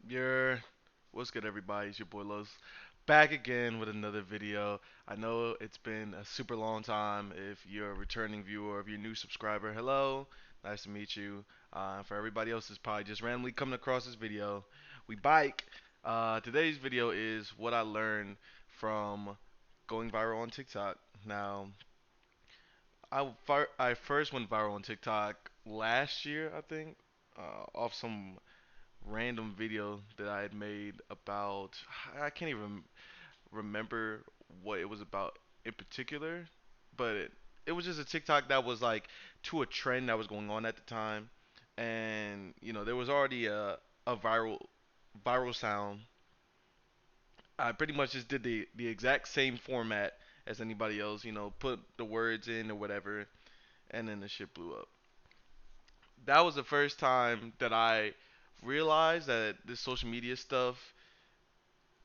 Your What's good, everybody? It's your boy Los, back again with another video. I know it's been a super long time. If you're a returning viewer or if you're a new subscriber, hello, nice to meet you. For everybody else that's probably just randomly coming across this video, we bike. Today's video is what I learned from going viral on TikTok. Now, I first went viral on TikTok last year, I think, off some random video that I had made about, I can't even remember what it was about in particular, but it was just a TikTok that was like to a trend that was going on at the time, and there was already a viral sound. I pretty much just did the exact same format as anybody else, put the words in or whatever, and then the shit blew up. That was the first time that I realized that this social media stuff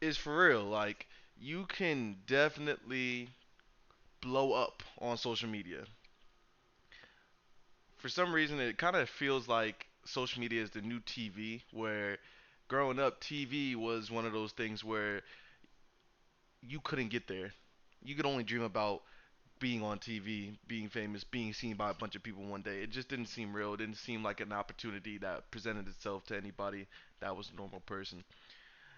is for real. Like, you can definitely blow up on social media. For some reason, it kind of feels like social media is the new TV, where growing up, TV was one of those things where you couldn't get there. You could only dream about being on TV, being famous, being seen by a bunch of people one day. It just didn't seem real. It didn't seem like an opportunity that presented itself to anybody that was a normal person.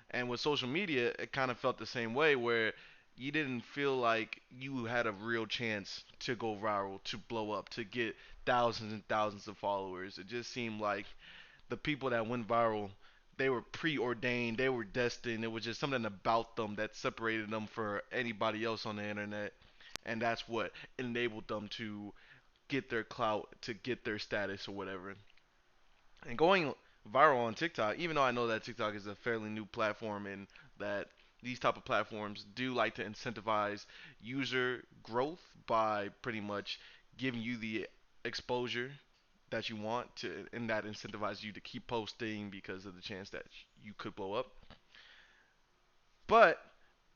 And with social media, it kind of felt the same way where you didn't feel like you had a real chance to go viral, to blow up, to get thousands and thousands of followers. It just seemed like the people that went viral, they were preordained, they were destined. It was just something about them that separated them from anybody else on the internet. And that's what enabled them to get their clout, to get their status or whatever. And going viral on TikTok, even though I know that TikTok is a fairly new platform and that these type of platforms do like to incentivize user growth by pretty much giving you the exposure that you want to, and that incentivizes you to keep posting because of the chance that you could blow up. But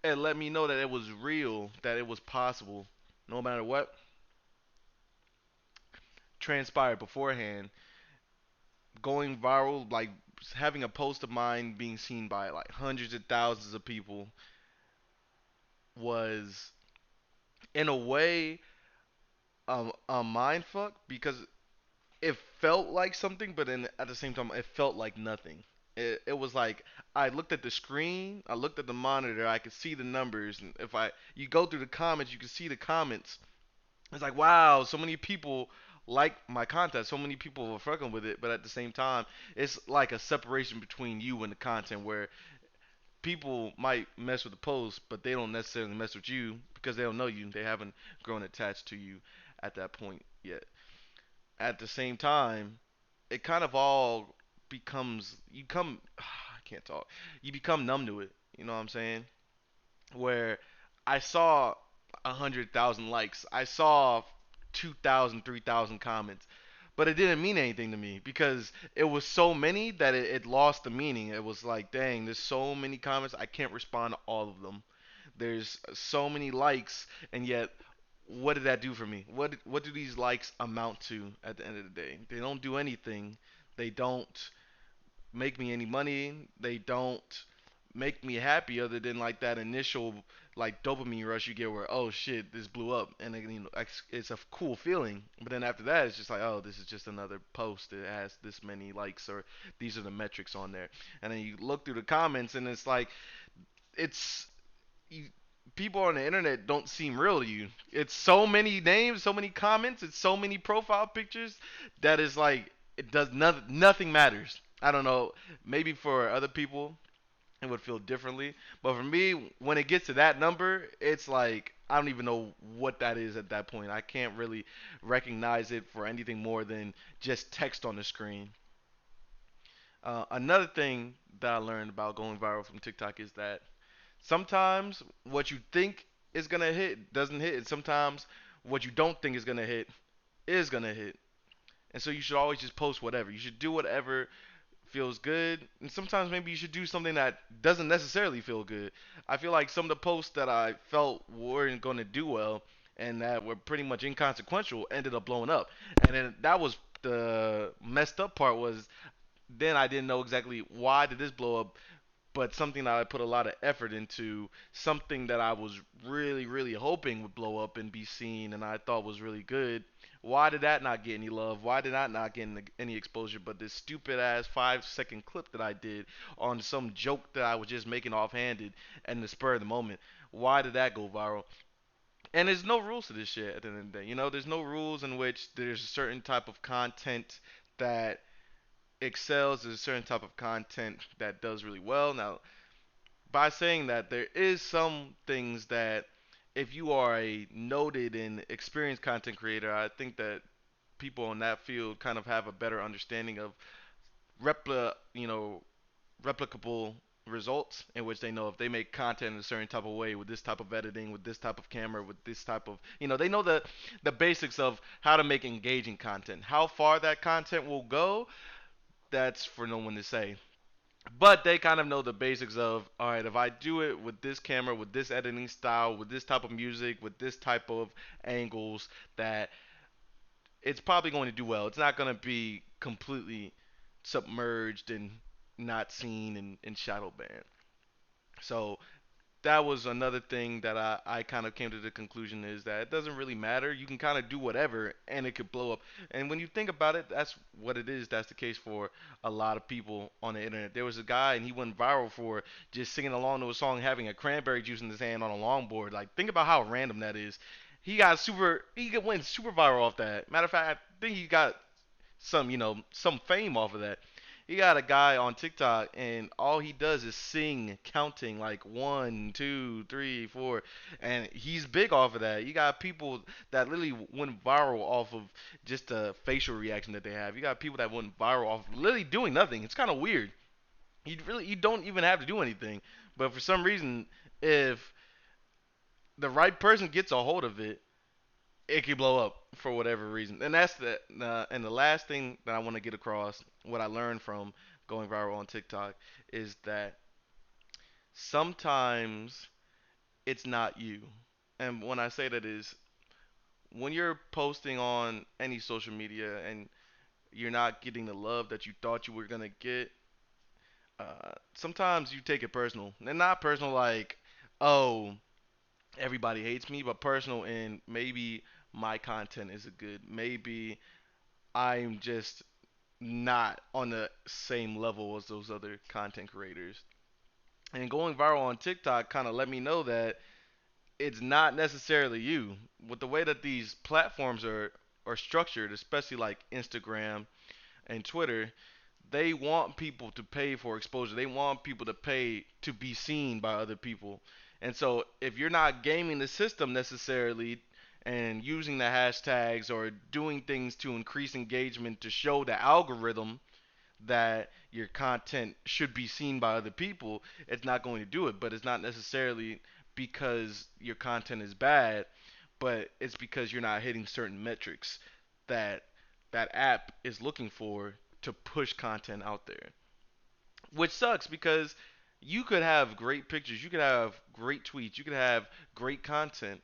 it let me know that it was real, that it was possible, no matter what transpired beforehand. Going viral, like having a post of mine being seen by like hundreds of thousands of people, was in a way a mind fuck because it felt like something, but then at the same time it felt like nothing. It was like I looked at the screen, I looked at the monitor, I could see the numbers, and if I you go through the comments, you can see the comments. It's like, wow, so many people like my content, so many people are fucking with it, but at the same time, it's like a separation between you and the content where people might mess with the post, but they don't necessarily mess with you because they don't know you. They haven't grown attached to you at that point yet. At the same time, it kind of all becomes you come I can't talk. You become numb to it. You know what I'm saying? Where I saw 100,000 likes, I saw 2,000, 3,000 comments, but it didn't mean anything to me because it was so many that it lost the meaning. It was like, dang, there's so many comments, I can't respond to all of them. There's so many likes, and yet, what did that do for me? What do these likes amount to at the end of the day? They don't do anything. They don't make me any money. They don't make me happy other than like that initial like dopamine rush you get where, oh shit, this blew up, and then, it's a cool feeling. But then after that, it's just like, oh, this is just another post that has this many likes, or these are the metrics on there. And then you look through the comments and it's like, it's you, people on the internet don't seem real to you. It's so many names, so many comments, it's so many profile pictures that is like, it does nothing matters. I don't know. Maybe for other people it would feel differently, but for me, when it gets to that number, it's like I don't even know what that is at that point. I can't really recognize it for anything more than just text on the screen. Another thing that I learned about going viral from TikTok is that sometimes what you think is gonna hit doesn't hit, and sometimes what you don't think is gonna hit is gonna hit. And so you should always just post whatever. You should do whatever feels good, and sometimes maybe you should do something that doesn't necessarily feel good. I feel like some of the posts that I felt weren't going to do well and that were pretty much inconsequential ended up blowing up. And then that was the messed up part, was then I didn't know exactly why did this blow up, but something that I put a lot of effort into, something that I was really, really hoping would blow up and be seen, and I thought was really good. Why did that not get any love? Why did that not get any exposure? But this stupid ass 5 second clip that I did on some joke that I was just making offhanded and the spur of the moment, why did that go viral? And there's no rules to this shit at the end of the day. You know, there's no rules in which there's a certain type of content that excels. There's a certain type of content that does really well. Now, by saying that, there is some things that if you are a noted and experienced content creator, I think that people in that field kind of have a better understanding of replicable results in which they know if they make content in a certain type of way with this type of editing, with this type of camera, with this type of, they know the basics of how to make engaging content. How far that content will go, that's for no one to say. But they kind of know the basics of, all right, if I do it with this camera, with this editing style, with this type of music, with this type of angles, that it's probably going to do well. It's not going to be completely submerged and not seen and shadow banned. So that was another thing that I kind of came to the conclusion is that it doesn't really matter. You can kind of do whatever and it could blow up. And when you think about it, that's what it is. That's the case for a lot of people on the internet. There was a guy and he went viral for just singing along to a song having a cranberry juice in his hand on a longboard. Like, think about how random that is. He went super viral off that. Matter of fact, I think he got some fame off of that. You got a guy on TikTok and all he does is sing, counting like one, two, three, four, and he's big off of that. You got people that literally went viral off of just a facial reaction that they have. You got people that went viral off of literally doing nothing. It's kind of weird. You don't even have to do anything, but for some reason, if the right person gets a hold of it, it could blow up for whatever reason. And that's the last thing that I want to get across. What I learned from going viral on TikTok is that sometimes it's not you. And when I say that is when you're posting on any social media and you're not getting the love that you thought you were gonna get, sometimes you take it personal. And not personal like, oh, everybody hates me, but personal in maybe my content isn't good. Maybe I'm just not on the same level as those other content creators. And going viral on TikTok kind of let me know that it's not necessarily you. With the way that these platforms are structured, especially like Instagram and Twitter, they want people to pay for exposure. They want people to pay to be seen by other people. And so if you're not gaming the system necessarily and using the hashtags or doing things to increase engagement to show the algorithm that your content should be seen by other people, it's not going to do it. But it's not necessarily because your content is bad, but it's because you're not hitting certain metrics that that app is looking for to push content out there. Which sucks because you could have great pictures, you could have great tweets, you could have great content,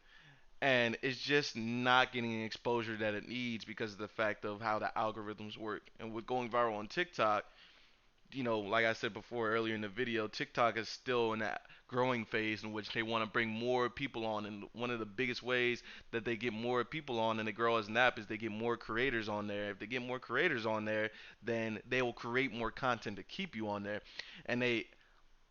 and it's just not getting the exposure that it needs because of the fact of how the algorithms work. And with going viral on TikTok, like I said before earlier in the video, TikTok is still in that growing phase in which they want to bring more people on. And one of the biggest ways that they get more people on and they grow as an app is they get more creators on there. If they get more creators on there, then they will create more content to keep you on there. And they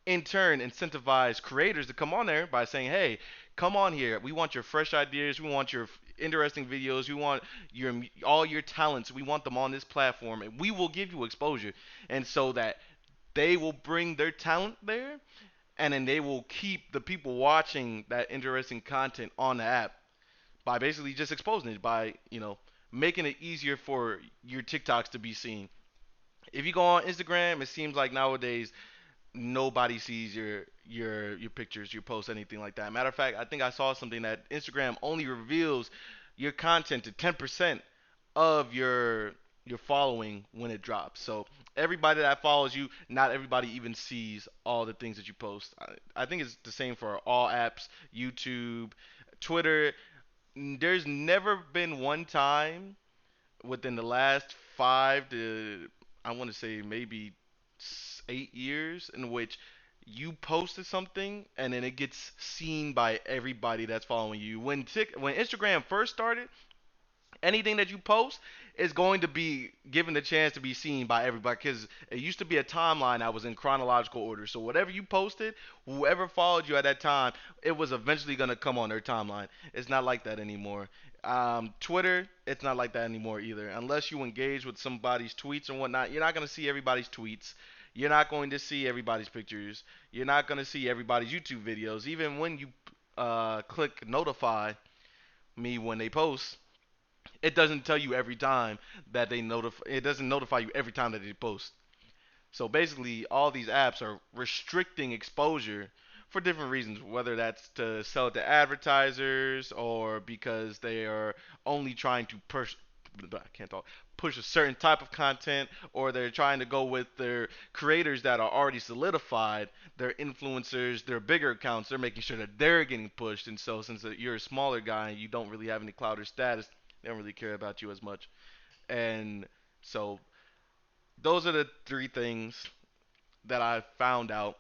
in turn incentivize creators to come on there by saying, "Hey, come on here. We want your fresh ideas. We want your interesting videos. We want your all your talents. We want them on this platform, and we will give you exposure." And so that they will bring their talent there, and then they will keep the people watching that interesting content on the app by basically just exposing it by making it easier for your TikToks to be seen. If you go on Instagram, it seems like nowadays nobody sees your pictures, your posts, anything like that. Matter of fact, I think I saw something that Instagram only reveals your content to 10% of your following when it drops. So everybody that follows you, not everybody even sees all the things that you post. I think it's the same for all apps, YouTube, Twitter. There's never been one time within the last 5 to I want to say maybe 8 years in which you posted something and then it gets seen by everybody that's following you. When Instagram first started, anything that you post is going to be given the chance to be seen by everybody because it used to be a timeline that was in chronological order. So whatever you posted, whoever followed you at that time, it was eventually going to come on their timeline. It's not like that anymore. Twitter, it's not like that anymore either. Unless you engage with somebody's tweets and whatnot, you're not going to see everybody's tweets. You're not going to see everybody's pictures. You're not going to see everybody's YouTube videos. Even when you click notify me when they post, it doesn't tell you every time that they notify. It doesn't notify you every time that they post. So basically, all these apps are restricting exposure for different reasons, whether that's to sell it to advertisers or because they are only trying to push. I can't talk. Push a certain type of content, or they're trying to go with their creators that are already solidified, their influencers, their bigger accounts. They're making sure that they're getting pushed, and so since you're a smaller guy and you don't really have any clout or status, they don't really care about you as much. And so those are the three things that I found out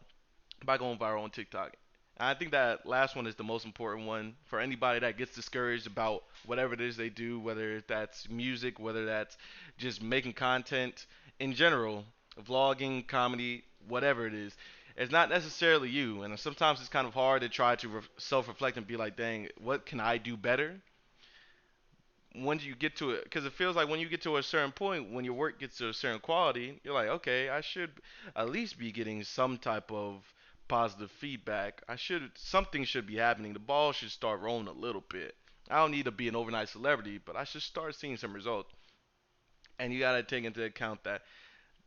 by going viral on TikTok. And I think that last one is the most important one for anybody that gets discouraged about whatever it is they do, whether that's music, whether that's just making content in general, vlogging, comedy, whatever it is. It's not necessarily you, and sometimes it's kind of hard to try to self-reflect and be like, "Dang, what can I do better?" Once you get to it, because it feels like when you get to a certain point, when your work gets to a certain quality, you're like, okay, I should at least be getting some type of positive feedback. Something should be happening. The ball should start rolling a little bit. I don't need to be an overnight celebrity, but I should start seeing some results. And you gotta take into account that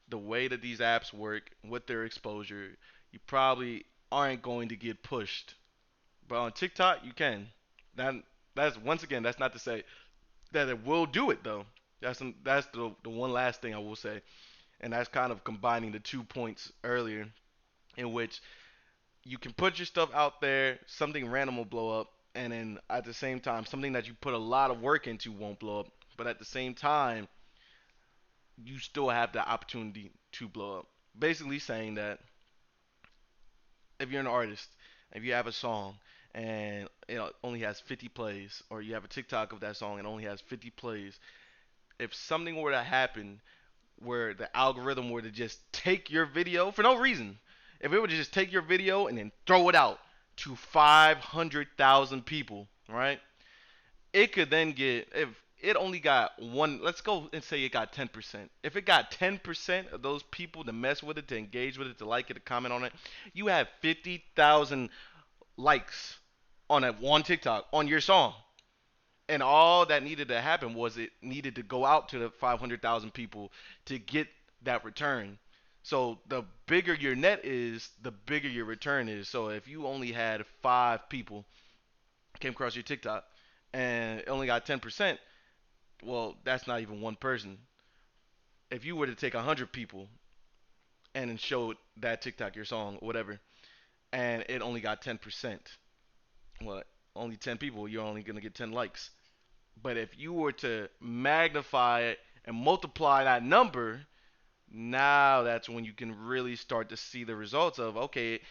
the way that these apps work with their exposure, you probably aren't going to get pushed. But on TikTok, you can. That that's once again, that's not to say that it will do it though. That's the one last thing I will say, and that's kind of combining the 2 points earlier, in which you can put your stuff out there, something random will blow up, and then at the same time, something that you put a lot of work into won't blow up. But at the same time, you still have the opportunity to blow up. Basically saying that if you're an artist, if you have a song and it only has 50 plays, or you have a TikTok of that song and only has 50 plays, if something were to happen where the algorithm were to just take your video for no reason, if it were to just take your video and then throw it out to 500,000 people, right? It could then get, if it only got one, let's go and say it got 10%. If it got 10% of those people to mess with it, to engage with it, to like it, to comment on it, you have 50,000 likes on that one TikTok on your song. And all that needed to happen was it needed to go out to the 500,000 people to get that return. So the bigger your net is, the bigger your return is. So if you only had 5 people came across your TikTok and it only got 10%, well, that's not even one person. If you were to take 100 people and then show that TikTok your song, whatever, and it only got 10%, well, only 10 people, you're only gonna get 10 likes. But if you were to magnify it and multiply that number, now that's when you can really start to see the results of, okay,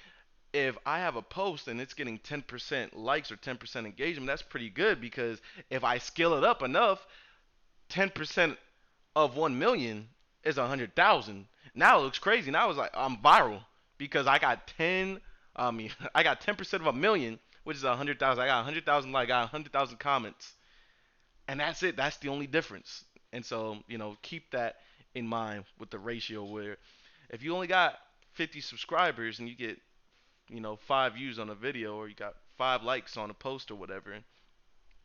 if I have a post and it's getting 10% likes or 10% engagement, that's pretty good because if I scale it up enough, 10% of 1 million is 100,000. Now it looks crazy. Now it's like I'm viral because I got 10, I got 10% of a million, which is 100,000. I got 100,000 likes, I got 100,000 comments, and that's it. That's the only difference. And so, keep that in mind with the ratio where if you only got 50 subscribers and you get, 5 views on a video or you got 5 likes on a post or whatever,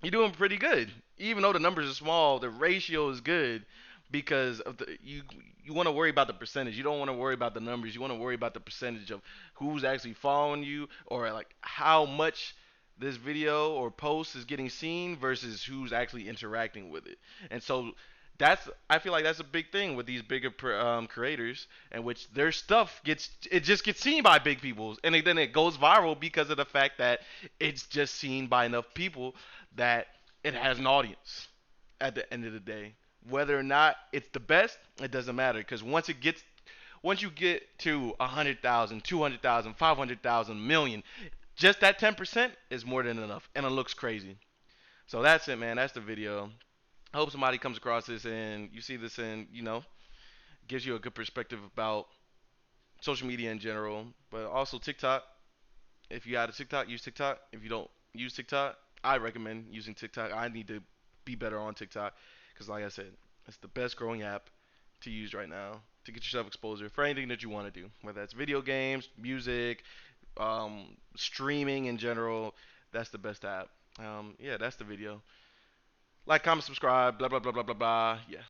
you're doing pretty good. Even though the numbers are small, the ratio is good because of you want to worry about the percentage. You don't want to worry about the numbers. You want to worry about the percentage of who's actually following you or like how much this video or post is getting seen versus who's actually interacting with it. And so I feel like that's a big thing with these bigger creators, in which their stuff just gets seen by big people, and then it goes viral because of the fact that it's just seen by enough people that it has an audience at the end of the day. Whether or not it's the best, it doesn't matter because once you get to 100,000, 200,000, 500,000, million, just that 10% is more than enough, and it looks crazy. So that's it, man. That's the video. I hope somebody comes across this and you see this and gives you a good perspective about social media in general, but also TikTok. If you got a TikTok, use TikTok. If you don't use TikTok, I recommend using TikTok. I need to be better on TikTok because, like I said, it's the best growing app to use right now to get yourself exposure for anything that you want to do, whether that's video games, music, streaming in general. That's the best app. Yeah, that's the video. Like, comment, subscribe, blah blah blah blah blah blah. Yeah.